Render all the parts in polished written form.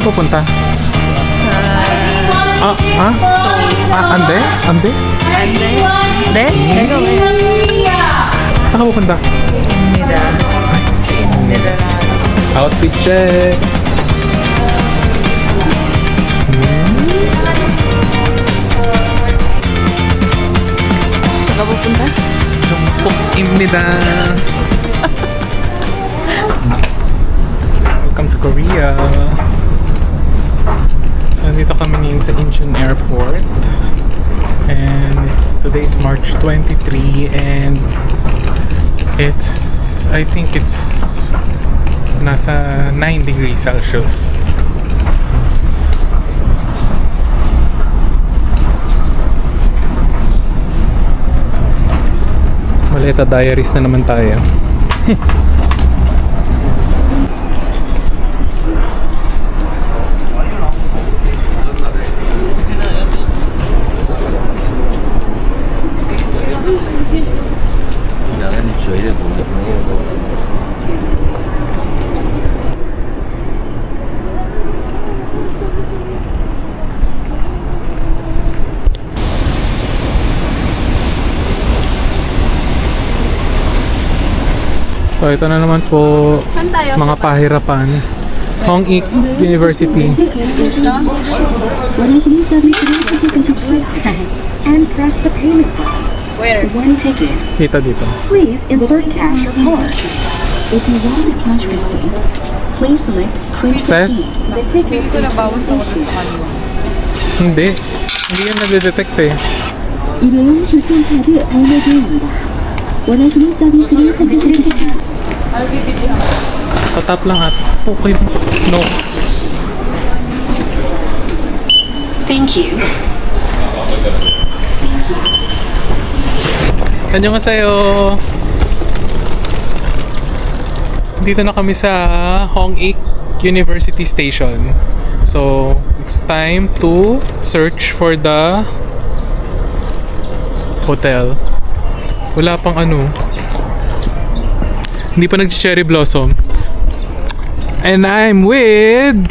ka pupunta? Sa... Ande? Ande? Ande? Ikaw Saan ka pupunta? Nida. Outfit check! Saan ka pupunta? Jungkook입니다. Welcome to Korea. So, nandito kami ngayon sa Incheon Airport. And today's March 23 and I think it's nasa 9 degrees Celsius. Maleta Diaries na naman tayo. So ito na naman po mga pahirapan. Hongik University. And press the payment button. Where? One ticket. Dito. Please insert cash or card. If you want a cash receipt, please select print Says? receipt. The ticket Feeling ko nabawas ako dun sa kanila. Hindi. Hindi yan nade-detect eh. 일회용 교통카드 발매기입니다. 원하시는 서비스를 선택해주세요. Tatap lang at okay. No. Thank you. Annyeonghaseyo. Dito na kami sa Hongik University Station. So, it's time to search for the hotel. Wala pang ano. Hindi pa nag-cherry blossom. And I'm with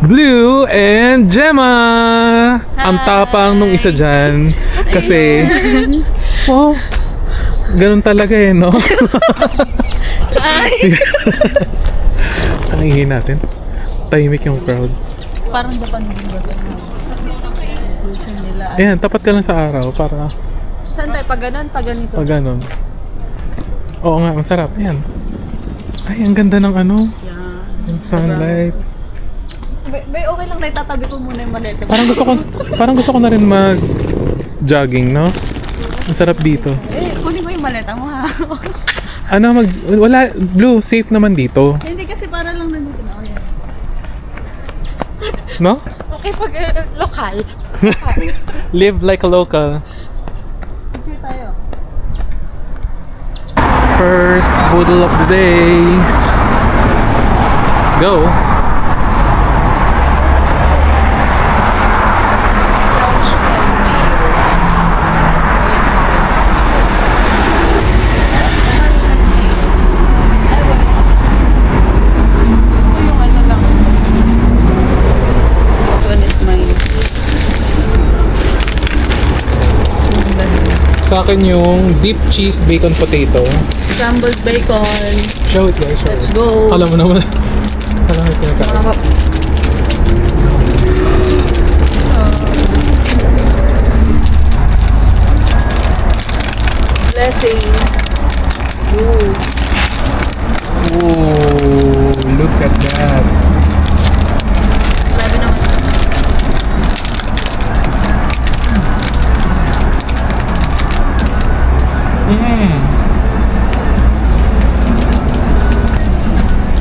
Blue and Gemma. Ang tapang nung isa dyan. Kasi, oh, ganun talaga eh, no? Ang ingay natin. Tahimik yung crowd. Parang Japan din ba? Nila. Ayan, tapat ka lang sa araw para Saan tayo? Pag ganun? Pag ganito? pag ganun. Oo nga, masarap. Ayan. Ay, ang ganda ng ano. Yeah. Yung sunlight. Bay, okay lang na itatabi ko muna yung maleta. Parang gusto ko na rin mag-jogging, no? Ang sarap dito. Kunin ko yung maleta mo ha. Wala, Blue, safe naman dito. Hindi kasi para lang nandito na ako yan. No? Okay, pag lokal. Live like a local. Picture tayo. First boodle of the day. Let's go. Sa akin yung deep cheese bacon potato. Scrambled bacon. Show it guys, show Let's it. go. Alam mo naman. Alam mo pinakain. Blessing. Ooh. Ooh, look at that. Grabe naman.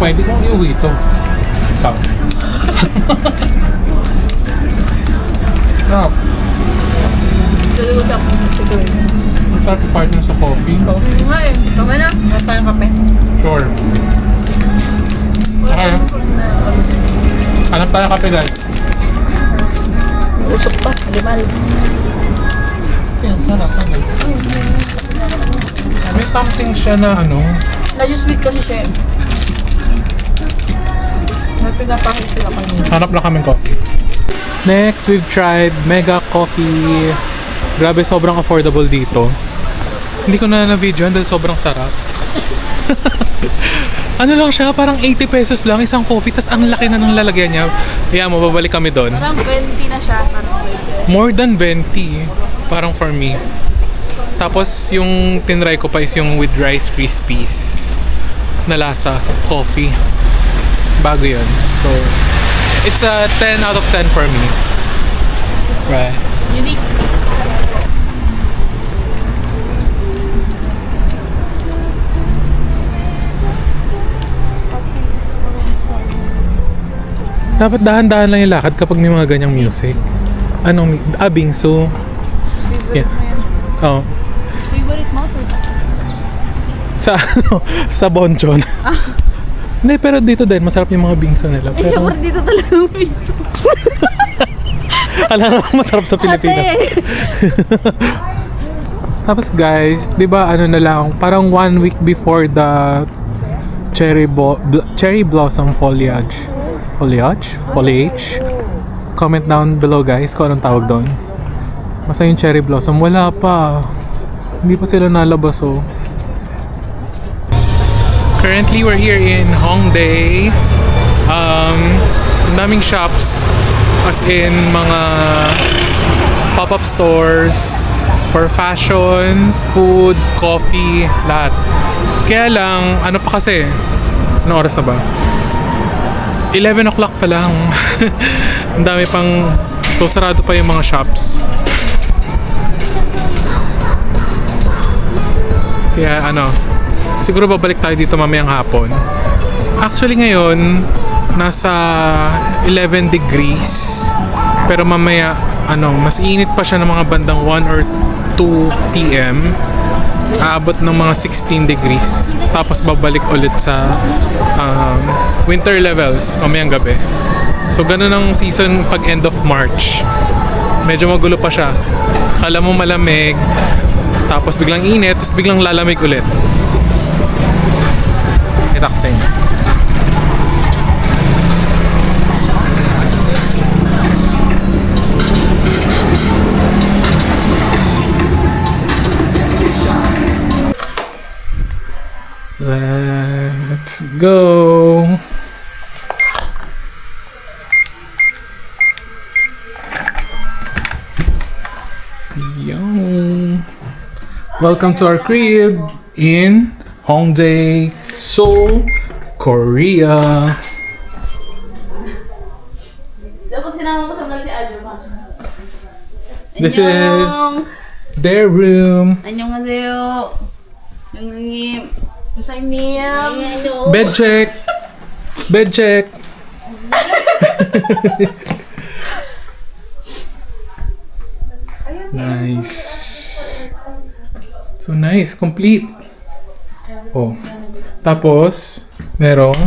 Pwede kong iuwi ito. Ikaw. Sarap. Dalawa ako siguro. Ang sarap partner sa coffee. Coffee nga eh. Tama na. Meron tayong kape. Sure. Okay. Hanap tayo kape guys. Usap pa. Limal. Yan, sarap. Ano? May something siya na ano. Medyo sweet kasi siya. Hanap na kaming coffee. Next, we've tried Mega Coffee. Grabe, sobrang affordable dito. Hindi ko na na-videoan dahil sobrang sarap. Ano lang siya, parang 80 pesos lang isang coffee, tas ang laki na ng lalagyan niya. Kaya mababalik kami doon. Parang 20 na siya. Parang 20. More than 20, parang for me. Tapos yung tinry ko pa is yung with Rice Krispies na lasa, coffee. Bago yun. So, it's a 10 out of 10 for me. Right. Unique. Dapat dahan-dahan lang yung lakad kapag may mga ganyang music. Anong, bingsu. Yeah. Oh. Favorite mo? Sa sa Bonchon. Hindi, pero dito din masarap yung mga bingsu nila. Ay, Pero syempre dito talaga ng pizza. alam mo masarap sa Pilipinas. Tapos guys, 'di ba ano na lang, parang 1 week before the cherry blossom foliage. Foliage? Comment down below guys kung anong tawag doon. Basta yung cherry blossom, wala pa. Hindi pa sila nalabas oh. Currently, we're here in Hongdae. Ang daming shops. As in, mga pop-up stores for fashion, food, coffee, lahat. Kaya lang, ano pa kasi? Anong oras na ba? 11 o'clock pa lang. Ang dami pang... So, sarado pa yung mga shops. Kaya ano, siguro babalik tayo dito mamayang hapon. Actually ngayon, nasa 11 degrees. Pero mamaya, ano, mas init pa siya ng mga bandang 1 or 2 p.m. Aabot ng mga 16 degrees. Tapos babalik ulit sa winter levels mamayang gabi. So ganun ang season pag end of March. Medyo magulo pa siya. Alam mo malamig, tapos biglang init, tapos biglang lalamig ulit. Itaksin. Let's go. Yum. Welcome to our crib in Hongdae, Seoul, Korea. Dapat sinama ko sa vlog si Adjo. This is their room. Annyeonghaseyo. Yung Musayim. Bed check. Bed check. Nice. So nice, complete. Oh. Tapos, merong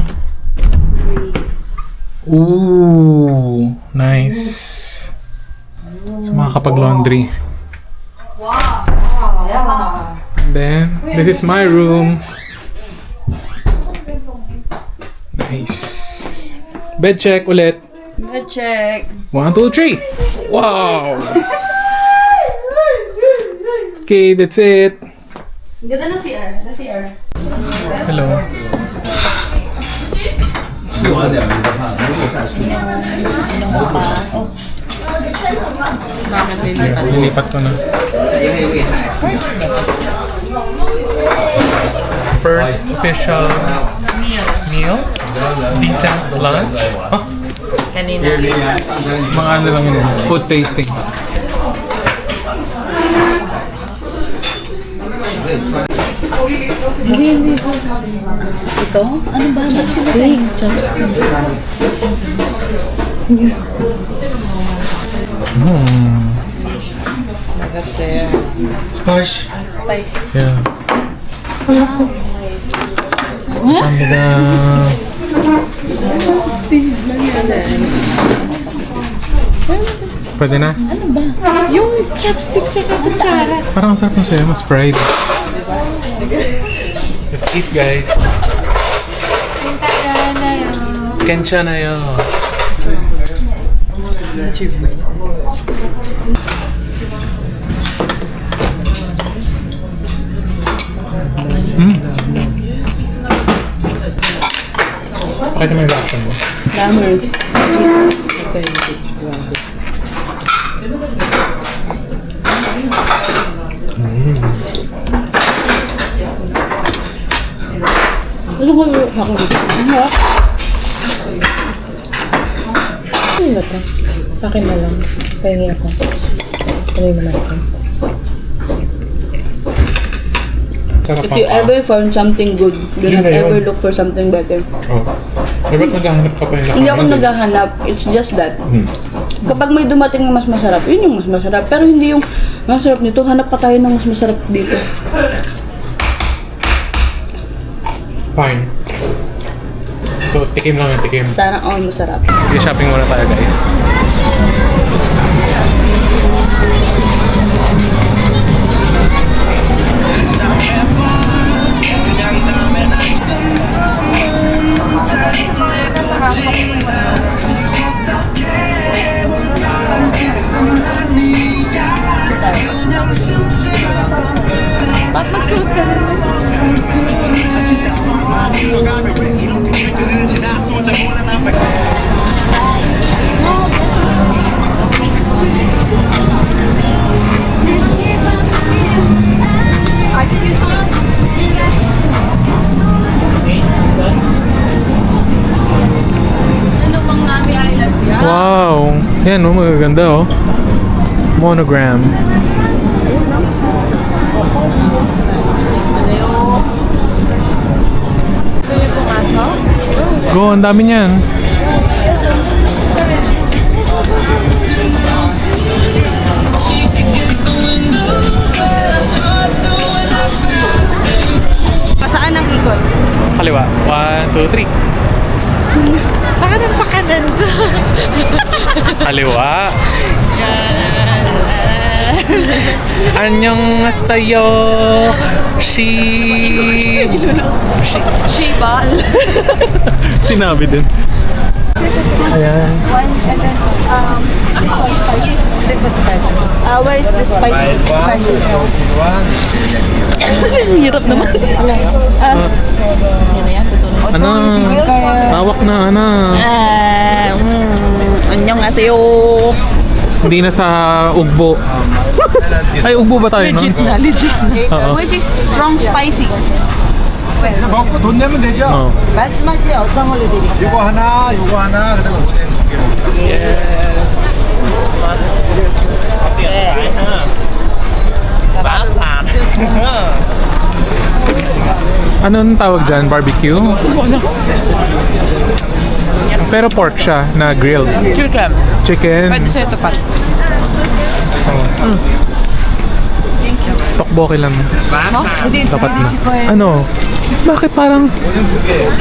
ooh, nice. So makakapag-laundry. Wow. And then, this is my room. Nice. Bed check ulit. Good check. 1, 2, 3. Wow. Okay, that's it. Ganda na CR. Na CR. Hello. Nilipat ko na. First official meal. Decent lunch. Ah, mga ano lang yun. Food tasting. Hindi. Ito? Ano ba? Chopstick. Chopstick. Nagap sa'yo. Spice. Spice. Yeah. Sabi na... Pwede na? Ano ba? Yung chopstick tsaka kutsara. Parang ang sarap ng sayo, mas fried. Let's eat, guys. 괜찮아요. Pakita mo yung reaction mo. Lammers. Ito yung grabe. Ano ko yung ako dito? Ano? Ano ba ito? Akin na lang. Pahingi ako. Ano yung naman ito? Sarap If you ang- ever found something good, do Yun not na yun. ever look for something better. Oh. Eh, ba't naghahanap ka pa yung Hindi ako naghahanap, it's just that. Kapag may dumating na mas masarap, yun yung mas masarap. Pero hindi yung masarap nito, hanap pa tayo ng mas masarap dito. Fine. So, tikim lang yung tikim. Sana all masarap. Shopping muna tayo, guys. Ba't magsuot ka na? Wow! Yan, oh, magaganda, oh. Monogram. Go, ang dami niyan. Saan ang ikot? Kaliwa. 1, 2, 3. Pakanan. Kaliwa. Annyeonghaseyo. Shibal. Sinabi din. Ayan. Where is the spicy? Hirap naman. Ano? Tawak na, ano? Annyeonghaseyo. Hindi na sa ugbo. Ay, ugbo ba tayo, Legit no? na, legit na. Oo. Which is strong spicy. 먹고 돈 내면 되죠? Oo. 말씀하세요. 어떤 걸로 드릴까요? 요거 하나, 요거 하나, 그다음에 오뎅 두 개. Anong tawag dyan? Barbecue? Pero pork siya na grilled. Chicken. Chicken. Pwede sa'yo tapat. Tokboki lang. Hindi, Dapat na. Ano? Bakit parang...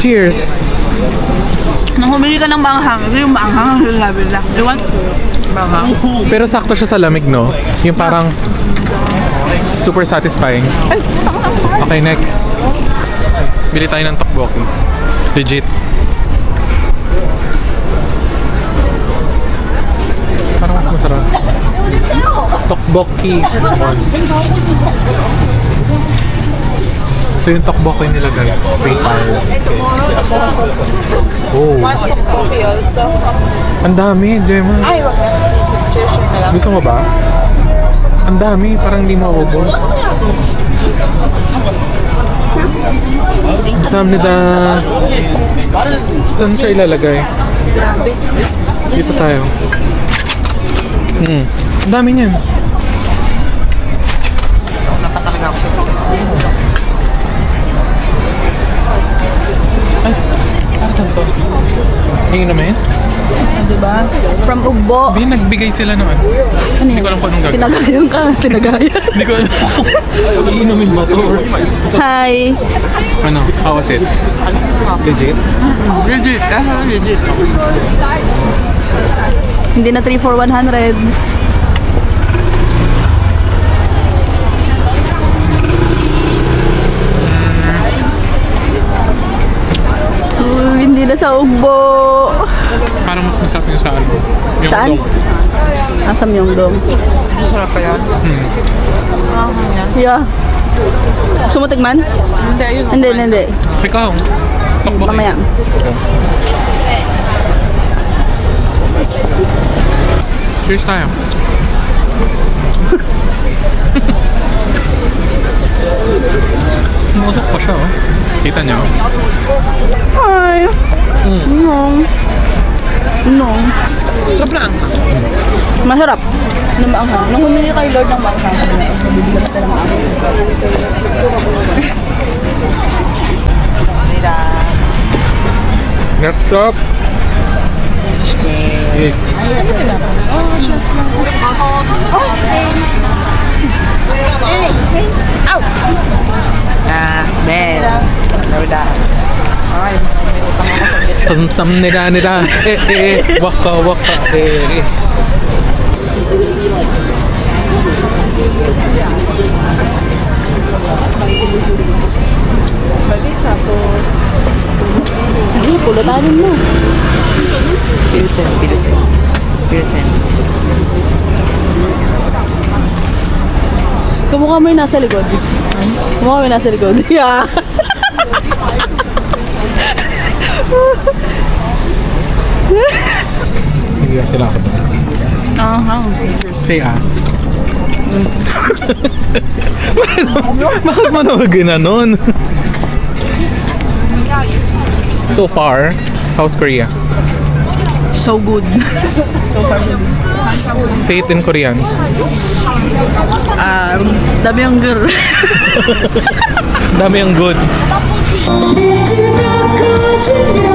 Cheers. Nung humili ka ng manghang, ito yung manghang ang sinabi lang. You want manghang? Pero sakto siya sa lamig, no? Yung parang... Super satisfying. Okay, next. Bili tayo ng tokboki. Legit. Parang mas masarap. Tokboki. So yung tokboki nila, guys, pre-fire. Oh. Coffee also. Ang dami, Gemma. Ay, wag na. Gusto mo ba? Ang dami, parang hindi mo maubos. Samnida. Saan siya ilalagay? Dito tayo. Ang dami niyan. Ay, para saan to? Hingin naman? Diba? From Ugbo. Hindi, nagbigay sila naman. Hindi ko alam kung anong gagawin. Tinagayan ka. Tinagayan. Hindi ko alam. Iinumin ba to? Hi. Ano? How was it? Legit? Legit. Legit. Hindi na 3 for 100. Hindi na sa Ugbo. mas masarap yung sa ano. Yung Saan? dong. Nasa Myeongdong. Masarap pa yan. Yeah. Sumutikman? Hindi, yun. Hindi. Ikaw. Tokbok Mamaya. Cheers tayo. Musok pa siya, oh. Kita niyo? Ay. No. Sobrang. Masarap. Na maanghang. Nung humingi kay Lord ng maanghang, sabi na, bibigyan kita ng maanghang. Next stop. Cake. Ben. Udah. Sam nida. Waka. Hindi, pulutanin mo. Pilsen. Kumukha mo yung nasa likod. Kumukha mo yung nasa likod. Yeah. Hindi na sila ako. Say Bakit mo naman ginanon? So far, how's Korea? So good. Say it in Korean. Dami yung girl. Dami ang good. Into the garden